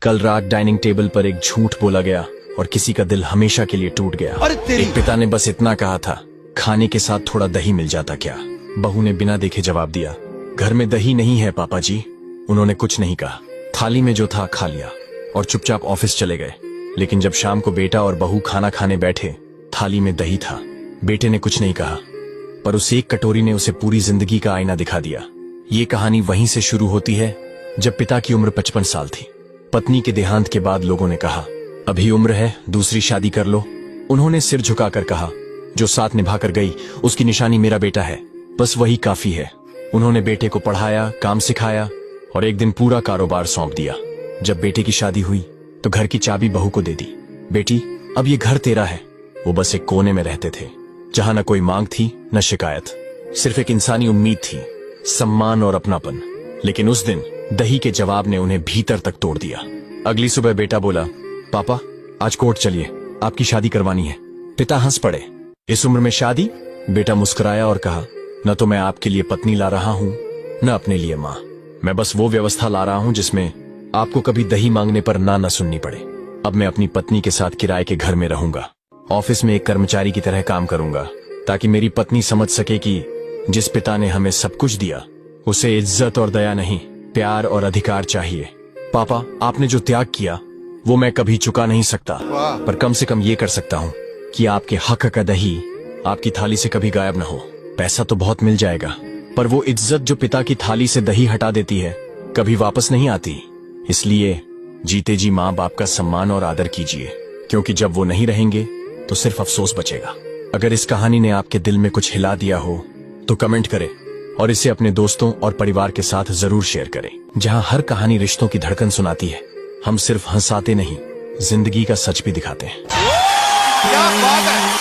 कल रात dining table पर एक झूठ बोला गया और किसी का दिल हमेशा के लिए टूट गया। एक पिता ने बस इतना कहा था, खाने के साथ थोड़ा दही मिल जाता क्या। बहू ने बिना देखे जवाब दिया, घर में दही नहीं है पापा जी। उन्होंने कुछ नहीं कहा, थाली में जो था खा लिया और चुपचाप ऑफिस चले गए। लेकिन जब शाम को बेटा और बहू खाना खाने बैठे, थाली में दही था। बेटे ने कुछ नहीं कहा, पर उस एक कटोरी ने उसे पूरी जिंदगी का आईना दिखा दिया। ये कहानी वहीं से शुरू होती है जब पिता की उम्र 55 साल थी। पत्नी के देहांत के बाद लोगों ने कहा, अभी उम्र है, दूसरी शादी कर लो। उन्होंने सिर झुकाकर कहा, जो साथ निभाकर गई उसकी निशानी मेरा बेटा है, बस वही काफी है। उन्होंने बेटे को पढ़ाया, काम सिखाया और एक दिन पूरा कारोबार सौंप दिया। जब बेटे की शादी हुई तो घर की चाबी बहू को दे दी। बेटी, अब ये घर तेरा है। वो बस एक कोने में रहते थे, जहां न कोई मांग थी न शिकायत, सिर्फ एक इंसानी उम्मीद थी, सम्मान और अपनापन। लेकिन उस दिन दही के जवाब ने उन्हें भीतर तक तोड़ दिया। अगली सुबह बेटा बोला, पापा आज कोर्ट चलिए, आपकी शादी करवानी है। पिता हंस पड़े, इस उम्र में शादी? बेटा मुस्कुराया और कहा, न तो मैं आपके लिए पत्नी ला रहा हूं न अपने लिए मां। मैं बस वो व्यवस्था ला रहा हूं जिसमें आपको कभी दही मांगने पर ना न सुननी पड़े। अब मैं अपनी पत्नी के साथ किराए के घर में रहूंगा, ऑफिस में एक कर्मचारी की तरह काम करूंगा, ताकि मेरी पत्नी समझ सके कि जिस पिता ने हमें सब कुछ दिया उसे इज्जत और दया नहीं, प्यार और अधिकार चाहिए। पापा, आपने जो त्याग किया वो मैं कभी चुका नहीं सकता, पर कम से कम ये कर सकता हूँ कि आपके हक का दही आपकी थाली से कभी गायब न हो। पैसा तो बहुत मिल जाएगा, पर वो इज्जत जो पिता की थाली से दही हटा देती है कभी वापस नहीं आती। इसलिए जीते जी माँ बाप का सम्मान और आदर कीजिए, क्योंकि जब वो नहीं रहेंगे तो सिर्फ अफसोस बचेगा। अगर इस कहानी ने आपके दिल में कुछ हिला दिया हो तो कमेंट करें और इसे अपने दोस्तों और परिवार के साथ जरूर शेयर करें। जहां हर कहानी रिश्तों की धड़कन सुनाती है, हम सिर्फ हंसाते नहीं, जिंदगी का सच भी दिखाते हैं। क्या बात है।